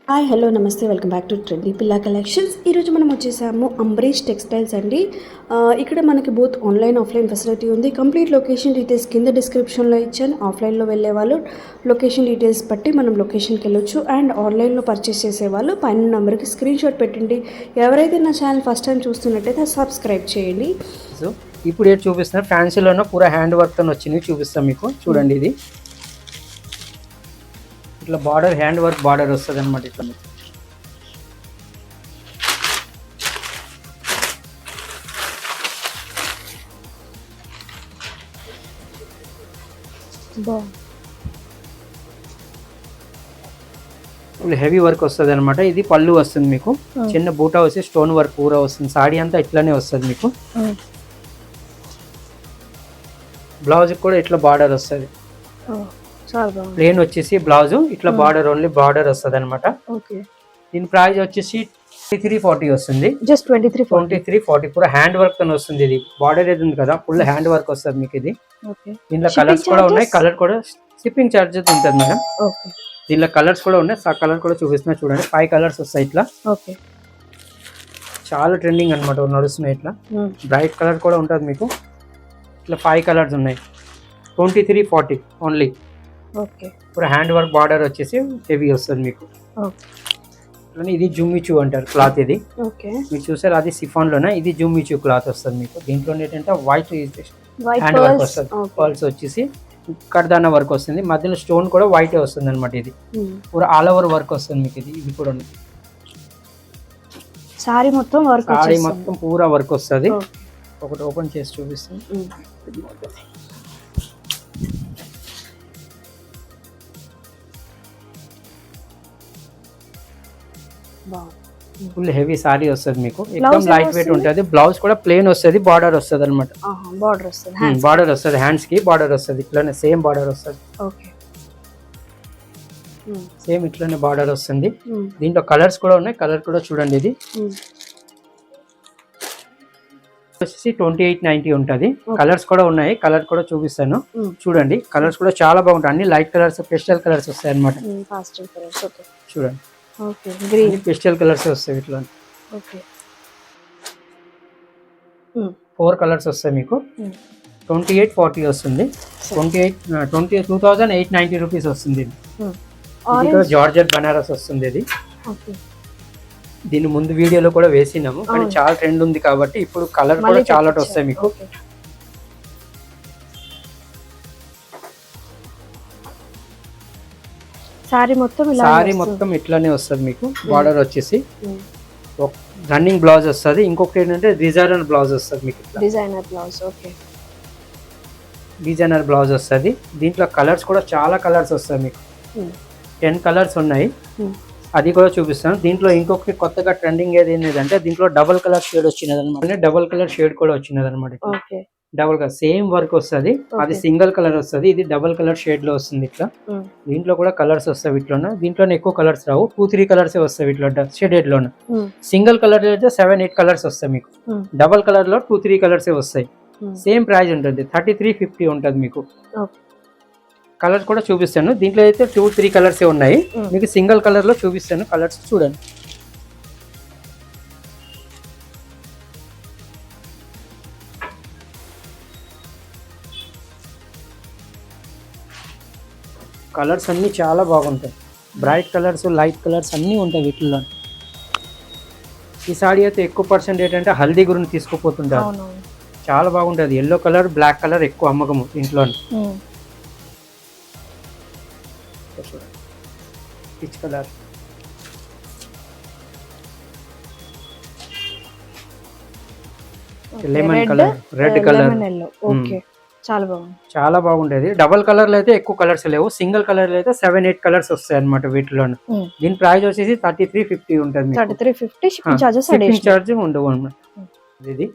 Hi hello నమస్తే welcome back to trendy పిల్లా collections. ఈరోజు మనం వచ్చేసాము అంబరీష్ టెక్స్టైల్స్ అండి. ఇక్కడ మనకి బోత్ ఆన్లైన్ ఆఫ్లైన్ ఫెసిలిటీ ఉంది. కంప్లీట్ లొకేషన్ డీటెయిల్స్ కింద డిస్క్రిప్షన్లో ఇచ్చాను. ఆఫ్లైన్లో వెళ్ళే వాళ్ళు లొకేషన్ డీటెయిల్స్ బట్టి మనం లొకేషన్కి వెళ్ళొచ్చు. అండ్ ఆన్లైన్లో పర్చేస్ చేసే వాళ్ళు పైన నెంబర్కి స్క్రీన్ షాట్ పెట్టండి. ఎవరైతే నా ఛానల్ ఫస్ట్ టైం చూస్తున్నట్టయితే సబ్స్క్రైబ్ చేయండి. సో ఇప్పుడు ఏది చూపిస్తున్నా ఫ్యాన్సీలోనూ పూరా హ్యాండ్ వర్క్తో వచ్చింది చూపిస్తాం మీకు. చూడండి, ఇది ఇట్లా బార్డర్ హ్యాండ్ వర్క్ బార్డర్ వస్తుంది అనమాట. ఇట్లా హెవీ వర్క్ వస్తుంది అనమాట. ఇది పళ్ళు వస్తుంది మీకు, చిన్న బూటా వచ్చి స్టోన్ వర్క్ పూరా వస్తుంది. సాడీ అంతా ఇట్లానే వస్తుంది మీకు. బ్లౌజ్ కూడా ఇట్లా బార్డర్ వస్తుంది. ప్లేన్ వచ్చేసి బ్లౌజ్ ఇట్లా బార్డర్ ఓన్లీ బార్డర్ వస్తుంది అనమాట. దీని ప్రైస్ వచ్చేసి 2340 వస్తుంది. జస్ట్ 2340 పూరా హ్యాండ్ వర్క్ తో వస్తుంది. ఇది బార్డర్ ఏది ఉంది కదా, ఫుల్ హ్యాండ్ వర్క్ వస్తుంది మీకు. ఇది దీనిలో కలర్స్ కూడా ఉన్నాయి. కలర్ కూడా షిప్పింగ్ చార్జెస్ ఉంటుంది మేడం. దీనిలో కలర్స్ కూడా ఉన్నాయి. ఆ కలర్ కూడా చూపిస్తున్నా చూడండి. 5 కలర్స్ వస్తాయి ఇట్లా. చాలా ట్రెండింగ్ అనమాట నడుస్తున్నాయి. ఇట్లా బ్రైట్ కలర్ కూడా ఉంటుంది మీకు. ఇట్లా 5 కలర్స్ ఉన్నాయి. 2340 ఓన్లీ. ఇప్పుడు హ్యాండ్ వర్క్ బార్డర్ వచ్చేసి హెవీ వస్తుంది మీకు. ఇది జూమిచూ అంటారు క్లాత్. ఇది మీరు చూసారు, అది సిఫాన్ లోనే. ఇది జూమిచూ క్లాత్ వస్తుంది మీకు. దీంట్లో ఏంటంటే వైట్ హ్యాండ్ వర్క్ వస్తుంది. పర్ల్స్ వచ్చేసి కర్దానా వర్క్ వస్తుంది. మధ్యలో స్టోన్ కూడా వైట్ వస్తుంది అనమాట. ఇది పూరా ఆల్ ఓవర్ వర్క్ వస్తుంది మీకు. ఇది కూడా సారీ మొత్తం పూరా వర్క్ వస్తుంది. ఒకటి ఓపెన్ చేసి చూపిస్తుంది. ఫుల్ హెవీ సారీ వస్తుంది మీకు. ఎక్దమ్ లైట్ వెయిట్ ఉంటుంది. బ్లౌజ్ కూడా ప్లేన్ వస్తుంది. బార్డర్ వస్తుంది అనమాట. బార్డర్ వస్తుంది, హ్యాండ్స్ కి బార్డర్ వస్తుంది. ఇట్లానే సేమ్ బార్డర్ వస్తుంది. సేమ్ ఇట్లానే బార్డర్ వస్తుంది. దీంట్లో కలర్స్ కూడా ఉన్నాయి. కలర్ కూడా చూడండి. ఇది వచ్చేసి 2890 ఉంటుంది. కలర్స్ కూడా ఉన్నాయి. కలర్ కూడా చూపిస్తాను చూడండి. కలర్స్ కూడా చాలా బాగుంటాయి. అన్ని లైట్ కలర్స్, పేస్టల్ కలర్స్ వస్తాయి అనమాట. చూడండి, పేస్టల్ కలర్స్ వస్తాయి. ఇట్లా 4 కలర్స్ వస్తాయి మీకు. 2840 వస్తుంది. 2890 రూపీస్ వస్తుంది. ఇది జార్జెట్ బనారస్ వస్తుంది. ఇది దీని ముందు వీడియోలో కూడా వేసినాము, కానీ చాలా ట్రెండ్ ఉంది కాబట్టి ఇప్పుడు కలర్ కూడా చాలా వస్తాయి మీకు. సారీ మొత్తం ఇట్లానే వస్తుంది మీకు. బార్డర్ వచ్చేసి రన్నింగ్ బ్లౌజ్ వస్తుంది. ఇంకొకటి ఏంటంటే డిజైనర్ బ్లౌజ్ వస్తుంది మీకు. డిజైనర్ బ్లౌజ్ వస్తుంది. దీంట్లో కలర్స్ కూడా చాలా కలర్స్ వస్తాయి మీకు. 10 కలర్స్ ఉన్నాయి. అది కూడా చూపిస్తాను. దీంట్లో ఇంకొకటి కొత్తగా ట్రెండింగ్ ఏదంటే దీంట్లో డబుల్ కలర్ షేడ్ వచ్చినది అనమాట. డబుల్ కలర్ షేడ్ కూడా వచ్చినది అనమాట. డబుల్ కలర్ సేమ్ వర్క్ వస్తుంది. అది సింగిల్ కలర్ వస్తుంది. ఇది డబుల్ కలర్ షేడ్ లో వస్తుంది. ఇట్లా దీంట్లో కూడా కలర్స్ వస్తాయి. ఇట్లా దీంట్లోనే ఎక్కువ కలర్స్ రావు. 2-3 కలర్స్ వస్తాయి ఇట్లా షేడెడ్ లోనే. సింగిల్ కలర్ అయితే 7-8 కలర్స్ వస్తాయి మీకు. డబుల్ కలర్ లో 2-3 కలర్స్ వస్తాయి. సేమ్ ప్రైస్ ఉంటుంది. 3350 ఉంటుంది మీకు. కలర్స్ కూడా చూపిస్తాను. దీంట్లో అయితే 2-3 కలర్స్ ఉన్నాయి మీకు. సింగిల్ కలర్ లో చూపిస్తాను. కలర్స్ చూడండి. కలర్స్ అన్ని చాలా బాగుంటాయి. బ్రైట్ కలర్స్, లైట్ కలర్స్ అన్నీ ఉంటాయి వీటిల్లో. ఈ సాడీ అయితే ఎక్కువ పర్సెంట్ ఏంటంటే హల్దీ గురించి తీసుకుపోతుంటారు. చాలా బాగుంటుంది. ఎల్లో కలర్, బ్లాక్ కలర్ ఎక్కువ అమ్మకము ఇంట్లో. Pitch colour, lemon colour, red colour. చాలా బాగుండేది. డబల్ కలర్ లో అయితే ఎక్కువ కలర్స్ లేవు. సింగిల్ కలర్ లో అయితే 7-8 కలర్స్ వస్తాయి అనమాట వీటిలో. దీని ప్రైస్ వచ్చేసి 3350 ఉంటుంది. షిప్పింగ్ చార్జ్ ఉండవు అనమాట. ఇది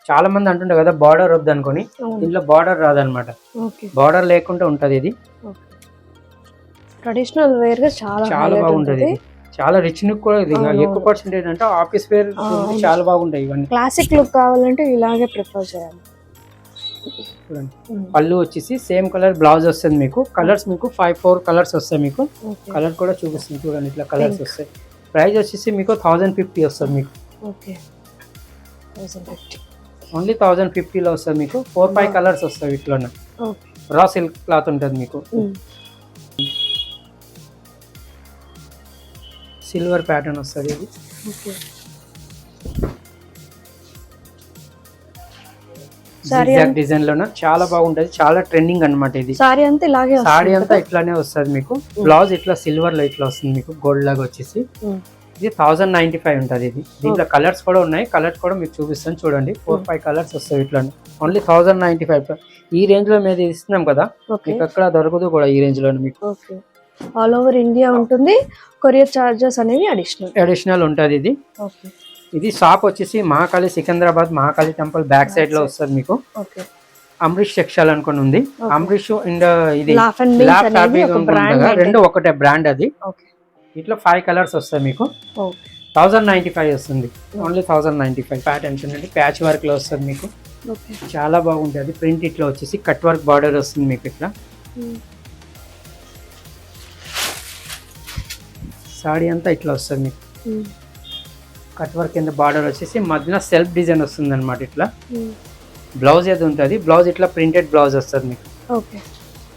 చాలా మంది అంటుండే కదా బార్డర్ వద్దు అనుకుని. దీంట్లో బార్డర్ రాదనమాట. బార్డర్ లేకుండా ఉంటది. ఇది ట్రెడిషనల్ వేర్ గా చాలా బాగుంటది. చాలా రిచ్ లుక్ కూడా. ఇది ఎక్కువ పర్సెంట్ ఏంటంటే ఆఫీస్ వేర్ చాలా బాగుంటాయి. ఇవన్నీ క్లాసిక్ లుక్ కావాలంటే ఇలాగే ప్రిఫర్ చేయాలి. చూడండి పళ్ళు వచ్చేసి సేమ్ కలర్ బ్లౌజ్ వస్తుంది మీకు. కలర్స్ మీకు 4 కలర్స్ వస్తాయి మీకు. కలర్ కూడా చూపిస్తుంది చూడండి, ఇట్లా కలర్స్ వస్తాయి. ప్రైస్ వచ్చేసి మీకు 1050 వస్తుంది మీకు. ఓకే 1050. ఓన్లీ 1050లో వస్తుంది మీకు. 4-5 కలర్స్ వస్తాయి వీటిలోనే. రా సిల్క్ క్లాత్ ఉంటుంది మీకు. సిల్వర్ ప్యాటర్న్ వస్తుంది ఇది. ఓకే డిజైన్ లోన చాలా బాగుంటది, చాలా ట్రెండింగ్ అన్నమాట ఇది. సారీ అంతా ఇలాగే సారీ అంతా ఇట్లానే వస్తుంది మీకు. బ్లౌజ్ ఇట్లా సిల్వర్ లో ఇట్లా వస్తుంది మీకు, గోల్డ్ లాగా వచ్చేసి. ఇది 1095 ఉంటుంది ఇది. దీంట్లో కలర్స్ కూడా ఉన్నాయి, కలర్స్ కూడా మీకు చూపిస్తాను చూడండి. 4-5 కలర్స్ వస్తాయి ఇట్లా. ఓన్లీ 1095. ఈ రేంజ్ లో మీద ఇస్తున్నాం కదా, మీకు అక్కడ దొరకదు కూడా ఈ రేంజ్ లో మీకు. ఆల్ ఓవర్ ఇండియా ఉంటుంది. కొరియర్ చార్జెస్ అనేవి అడిషనల్ ఉంటుంది ఇది. ఇది షాప్ వచ్చేసి Mahakali, Secunderabad Mahakali temple back side లో వస్తుంది మీకు. అమరీష్ టెక్స్టైల్ అనుకుని ఉంది. అమరీష్ అండ్ ఇది రెండు ఒకటే బ్రాండ్ అది. ఇట్లా 5 కలర్స్ వస్తాయి మీకు. 1095 వస్తుంది. ఓన్లీ 1095. ప్యాటర్న్స్ అండి ప్యాచ్ వర్క్ లో వస్తుంది మీకు. చాలా బాగుంటుంది. ప్రింట్ ఇట్లా వచ్చేసి కట్ వర్క్ బార్డర్ వస్తుంది మీకు. ఇట్లా సాడీ అంతా ఇట్లా వస్తుంది మీకు. కట్ వర్క్ కింద బార్డర్ వచ్చేసి మధ్యన సెల్ఫ్ డిజైన్ వస్తుంది అనమాట. ఇట్లా బ్లౌజ్ ఏది ఉంటుంది, బ్లౌజ్ ఇట్లా ప్రింటెడ్ బ్లౌజ్ వస్తుంది మీకు.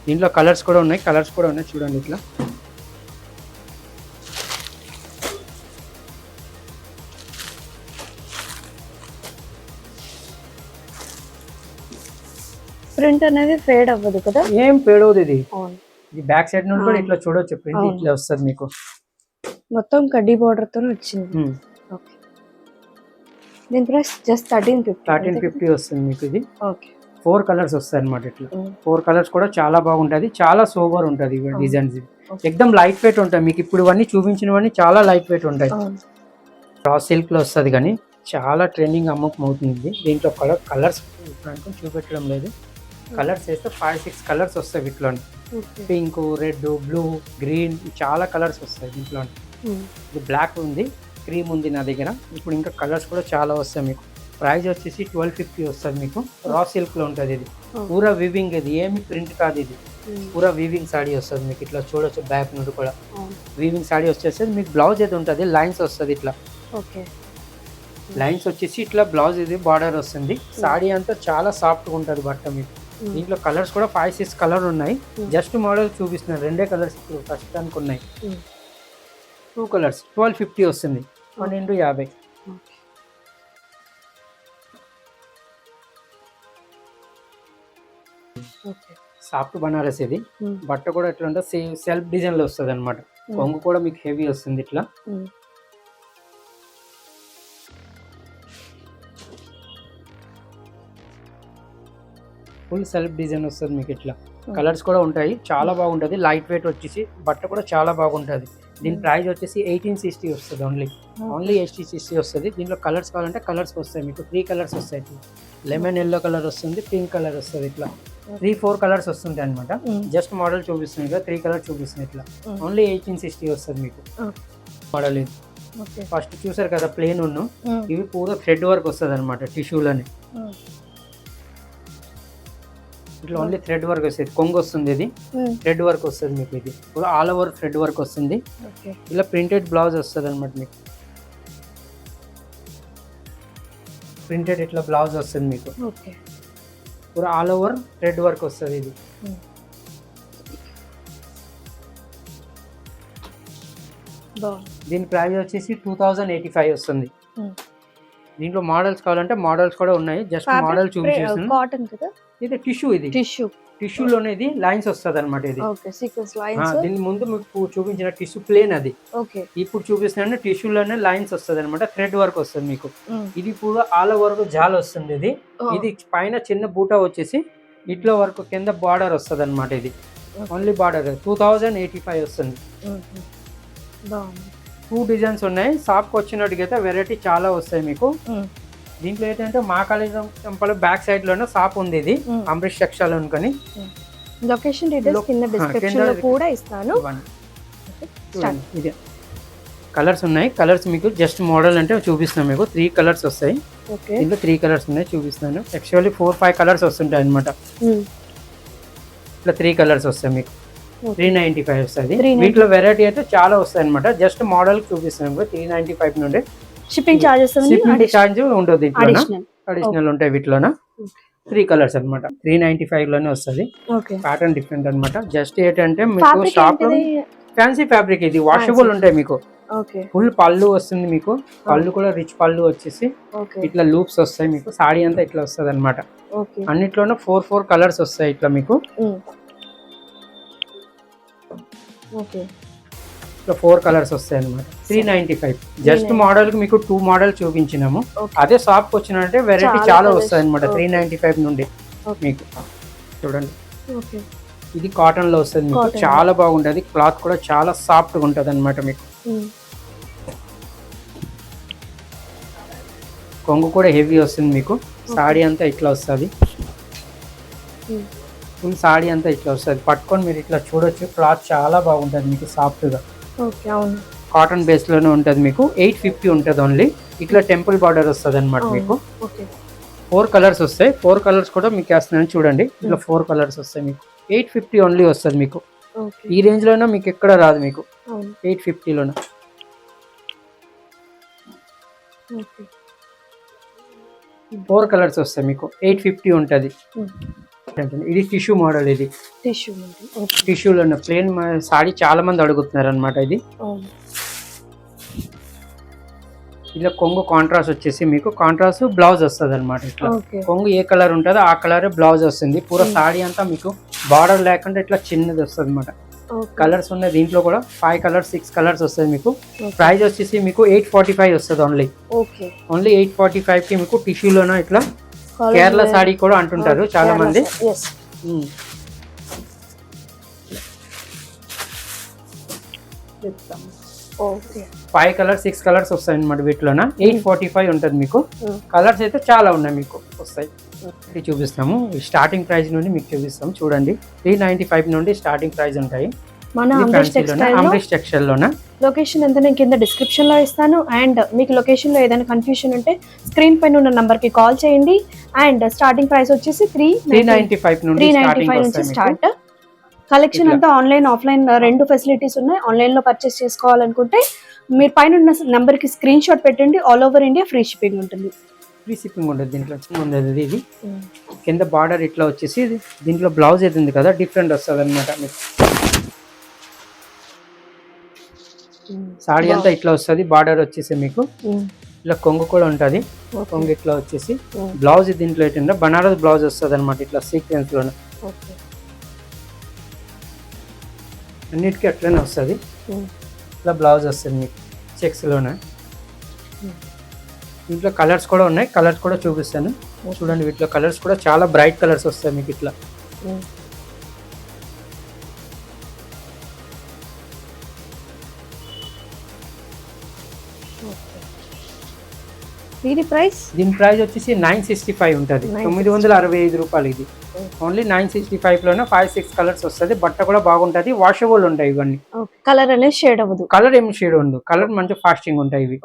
దీంట్లో కలర్స్ కూడా ఉన్నాయి, చూడండి ఇట్లా. ప్రింట్ అనేది ఫేడ్ అవ్వదు కదా? ఏం ఫేడ్ అవ్వదు. ఇది బ్యాక్ సైడ్ నుండి కూడా ఇట్లా చూడొచ్చు, ప్రింట్ ఇట్లా వస్తుంది మీకు. మొత్తం కడ్డీ బార్డర్ తో వచ్చింది. దీని ప్రైస్ జస్ట్ 1350 వస్తుంది మీకు. ఇది 4 కలర్స్ వస్తాయి అనమాట. ఇట్లా 4 కలర్స్ కూడా చాలా బాగుంటది, చాలా సోబర్ ఉంటది డిజైన్స్. ఎక్దమ్ లైట్ వెయిట్ ఉంటాయి మీకు. ఇప్పుడు ఇవన్నీ చూపించినవన్నీ చాలా లైట్ వెయిట్ ఉంటాయి. రా సిల్క్ లో వస్తుంది కానీ చాలా ట్రెండింగ్ అమ్మకం అవుతుంది. దీంట్లో కలర్స్ చూపెట్టడం లేదు. కలర్స్ వేస్తే 5-6 కలర్స్ వస్తాయి వీటిలో. పింక్, రెడ్, బ్లూ, గ్రీన్ చాలా కలర్స్ వస్తాయి దీంట్లో. ఇది బ్లాక్ ఉంది, క్రీమ్ ఉంది నా దగ్గర. ఇప్పుడు ఇంకా కలర్స్ కూడా చాలా వస్తాయి మీకు. ప్రైస్ వచ్చేసి 1250 వస్తుంది మీకు. రా సిల్క్ లో ఉంటుంది ఇది. పూరా వీవింగ్, ఇది ఏమి ప్రింట్ కాదు. ఇది పూరా వీవింగ్ సాడీ వస్తుంది మీకు. ఇట్లా చూడొచ్చు బ్యాక్ నుండి కూడా వీవింగ్ సాడీ వచ్చేసి మీకు. బ్లౌజ్ ఏది ఉంటుంది లైన్స్ వస్తుంది ఇట్లా. లైన్స్ వచ్చేసి ఇట్లా బ్లౌజ్ ఇది బార్డర్ వస్తుంది. సాడీ అంతా చాలా సాఫ్ట్ గా ఉంటుంది బట్ట మీకు. దీంట్లో కలర్స్ కూడా 5-6 కలర్ ఉన్నాయి. జస్ట్ మోడల్ చూపిస్తున్నాను, 2 కలర్స్ ఇప్పుడు ప్రస్తుతానికి ఉన్నాయి. 2 కలర్స్ 1250 వస్తుంది. 1x50. సాఫ్ట్ బనారస్ ఇది. బట్ట కూడా ఎట్లా ఉంటుంది, సెల్ఫ్ డిజైన్ లో వస్తుంది అనమాట. కొంగు కూడా మీకు హెవీ వస్తుంది ఇట్లా. ఫుల్ సెల్ఫ్ డిజైన్ వస్తుంది మీకు. ఇట్లా కలర్స్ కూడా ఉంటాయి, చాలా బాగుంటుంది. లైట్ వెయిట్ వచ్చేసి బట్ట కూడా చాలా బాగుంటుంది. దీని ప్రైస్ వచ్చేసి 1860 వస్తుంది. ఓన్లీ 1860 వస్తుంది. దీంట్లో కలర్స్ కావాలంటే కలర్స్ వస్తాయి మీకు. 3 కలర్స్ వస్తాయి. లెమన్ ఎల్లో కలర్ వస్తుంది, పింక్ కలర్ వస్తుంది. ఇట్లా 3-4 కలర్స్ వస్తుంది అనమాట. జస్ట్ మోడల్ చూపిస్తుంది కదా, 3 కలర్స్ చూపిస్తుంది. ఇట్లా ఓన్లీ 1860 వస్తుంది మీకు మోడల్. ఇది ఫస్ట్ చూసారు కదా ప్లేన్ ఉన్న, ఇవి పూరా థ్రెడ్ వర్క్ వస్తుంది అనమాట టిష్యూలని. ఇట్లా ఓన్లీ థ్రెడ్ వర్క్ వస్తుంది. కొంగు వస్తుంది, ఇది థ్రెడ్ వర్క్ వస్తుంది మీకు. ఇది కూడా ఆల్ ఓవర్ థ్రెడ్ వర్క్ వస్తుంది. ఇలా ప్రింటెడ్ బ్లౌజ్ వస్తుంది అనమాట మీకు. ప్రింటెడ్ ఇట్లా బ్లౌజ్ వస్తుంది మీకు. పూరా ఆల్ ఓవర్ థ్రెడ్ వర్క్ వస్తుంది. ఇది దీని ప్రైస్ వచ్చేసి 2085 వస్తుంది. దీంట్లో మోడల్స్ కావాలంటే మోడల్స్ కూడా ఉన్నాయి. జస్ట్ మోడల్ చూపించేస్తాను. కాటన్ కదా ఇది, టిష్యూ. ఇది టిష్యూలోనే ఇది లైన్స్ వస్తుంది అనమాట. ఇది దీని ముందు మీకు చూపించిన టిష్యూ ప్లేన్, అది ఇప్పుడు చూపిస్తున్నా టిష్యూలోనే లైన్స్ వస్తుంది అనమాట. థ్రెడ్ వర్క్ వస్తుంది మీకు. ఇది పూరా ఆల్ ఓవర్ జాల్ వస్తుంది. ఇది పైన చిన్న బూటా వచ్చేసి ఇట్లా వరకు కింద బార్డర్ వస్తుంది అనమాట. ఇది ఓన్లీ బార్డర్ 2085 వస్తుంది. 2 డిజైన్స్ ఉన్నాయి. షాప్కి వచ్చినట్టుగైతే వెరైటీ చాలా వస్తాయి మీకు. దీంట్లో ఏంటంటే మహాకాళి టెంపుల్ బ్యాక్ సైడ్ లోనే షాప్ ఉంది. ఇది అమరీష్ టెక్స్టైల్ అనుకొని. లొకేషన్ డీటెయిల్స్ కింద డిస్క్రిప్షన్ లో కూడా ఇస్తాను. ఇది కలర్స్ ఉన్నాయి. కలర్స్ మీకు జస్ట్ మోడల్ అంటే చూపిస్తున్నాం మీకు. 3 కలర్స్ వస్తాయి. ఓకే. దీంట్లో 3 కలర్స్ ఉన్నాయి, చూపిస్తాను. యాక్చువల్లీ 4-5 కలర్స్ వస్తుంటాయి అనమాట. ఇట్లా 3 కలర్స్ వస్తాయి మీకు. 395 వస్తుంది. వీటిలో వెరైటీ అయితే చాలా వస్తాయి అనమాట. జస్ట్ మోడల్ చూపిస్తాను. 395 నుండి షిప్పింగ్ చార్జెస్ ఛార్జ్ ఉండదు దీంట్లో, అడిషనల్ ఉంటాయి వీటిలోన. 3 కలర్స్ అనమాట. 395 లోనే వస్తుంది. ప్యాటర్న్ డిఫరెంట్ అనమాట. జస్ట్ ఏంటంటే మీకు షాప్ లో ఫ్యాన్సీ ఫ్యాబ్రిక్, ఇది వాషబుల్ ఉంటాయి మీకు. ఫుల్ పళ్ళు వస్తుంది మీకు. పళ్ళు కూడా రిచ్ పళ్ళు వచ్చేసి ఇట్లా లూప్స్ వస్తాయి మీకు. సాడీ అంతా ఇట్లా వస్తుంది అనమాట. అన్నిట్లోనూ 4 కలర్స్ వస్తాయి ఇట్లా మీకు. ఇట్లా 4 కలర్స్ వస్తాయి అనమాట. 395 జస్ట్ మోడల్ కి మీకు 2 మోడల్ చూపించినాము. అదే షాప్ కి వచ్చినంటే వెరైటీ చాలా వస్తాయి అనమాట. 395 నుండి మీకు చూడండి. ఇది కాటన్ లో వస్తుంది మీకు. చాలా బాగుంటది. క్లాత్ కూడా చాలా సాఫ్ట్ గా ఉంటది అనమాట మీకు. కొంగు కూడా హెవీ వస్తుంది మీకు. సాడీ అంతా ఇట్లా వస్తుంది. ఫుల్ సాడీ అంతా ఇట్లా వస్తుంది. పట్టుకొని మీరు ఇట్లా చూడొచ్చు. క్లాత్ చాలా బాగుంటది మీకు, సాఫ్ట్ గా. కాటన్ బేస్ లోనే ఉంటది మీకు. 850 ఉంటది ఓన్లీ. ఇట్లా టెంపుల్ బార్డర్ వస్తుంది అనమాట మీకు. 4 కలర్స్ వస్తాయి. 4 కలర్స్ కూడా మీకు వేస్తున్నాను చూడండి. ఇట్లా 4 కలర్స్ వస్తాయి మీకు. 850 ఓన్లీ వస్తుంది మీకు. ఈ రేంజ్ లోనే మీకు ఎక్కడ రాదు మీకు. 850 లోనే 4 కలర్స్ వస్తాయి మీకు. 850 ఉంటది. ఇది టిష్యూ మోడల్. ఇది టిష్యూలోనే ప్లేన్ సాడీ చాలా మంది అడుగుతున్నారు అనమాట. ఇది ఇలా కొంగు కాంట్రాస్ట్ వచ్చేసి మీకు కాంట్రాస్ట్ బ్లౌజ్ వస్తుంది అనమాట. ఇట్లా కొంగు ఏ కలర్ ఉంటుందో ఆ కలర్ బ్లౌజ్ వస్తుంది. పూర సాడీ అంతా మీకు బార్డర్ లేకుండా ఇట్లా చిన్నది వస్తుంది అనమాట. కలర్స్ ఉన్నాయి దీంట్లో కూడా. 5 కలర్స్ 6 కలర్స్ వస్తుంది మీకు. ప్రైస్ వచ్చేసి మీకు 845 వస్తుంది ఓన్లీ. 845 కి మీకు టిష్యూలోనే ఇట్లా కేరళ సాడీ కూడా అంటుంటారు చాలా మంది. 5 కలర్స్ 6 కలర్స్ వస్తాయి అనమాట వీటిలోన. 845 ఉంటుంది మీకు. కలర్స్ అయితే చాలా ఉన్నాయి మీకు వస్తాయి. ఇది చూపిస్తాము. స్టార్టింగ్ ప్రైస్ నుండి మీకు చూపిస్తాము చూడండి. 395 నుండి స్టార్టింగ్ ప్రైస్ ఉంటాయి మన అమ్రీష్ టెక్స్టైల్ లోన. లొకేషన్ ఎంత నేను కింద డిస్క్రిప్షన్ లో ఇస్తాను. అండ్ మీకు లొకేషన్ లో ఏదైనా కన్ఫ్యూషన్ ఉంటే స్క్రీన్ పైన ఉన్న నంబర్ కి కాల్ చేయండి. అండ్ స్టార్టింగ్ ప్రైస్ వచ్చేసి 395 నుంచి స్టార్ట్. కలెక్షన్ అంతా ఆన్లైన్ ఆఫ్లైన్ 2 ఫెసిలిటీస్ ఉన్నాయి. ఆన్లైన్ లో పర్చేస్ చేసుకోవాలనుకుంటే మీరు పైన ఉన్న నంబర్ కి స్క్రీన్ షాట్ పెట్టండి. All over India free shipping ఉంటుంది. దీంట్లో ఉండేది. ఇది కింద బార్డర్ ఇట్లా వచ్చేసి దీంట్లో బ్లౌజ్ ఏది ఉంది కదా డిఫరెంట్ వస్తుంది అనమాట మీకు. సాడీ అంతా ఇట్లా వస్తుంది. బార్డర్ వచ్చేసి మీకు ఇట్లా కొంగు కూడా ఉంటది. కొంగు ఇట్లా వచ్చేసి బ్లౌజ్ దీంట్లో ఏంటంటే బనారస్ బ్లౌజ్ వస్తుంది అనమాట. ఇట్లా సీక్వెన్స్ లోనే అన్నిటికీ అట్లనే వస్తుంది. ఇట్లా బ్లౌజ్ వస్తుంది మీకు చెక్స్ లోనే. దీంట్లో కలర్స్ కూడా ఉన్నాయి. కలర్స్ కూడా చూపిస్తాను చూడండి. వీటిలో కలర్స్ కూడా చాలా బ్రైట్ కలర్స్ వస్తాయి మీకు. ఇట్లా దీని ప్రైస్ వచ్చేసి 965 ఉంటుంది. 965 రూపాయలు. ఇది ఓన్లీ 965 లోనే 5-6 కలర్స్ వస్తుంది. బట్ట కూడా బాగుంటది. వాషబుల్ ఉంటాయి ఇవన్నీ. కలర్ అనేది షేడ్ అవ్వదు. కలర్ ఏమి షేడ్ ఉండదు. కలర్ మంచి ఫాస్టింగ్ ఉంటాయి ఇవి.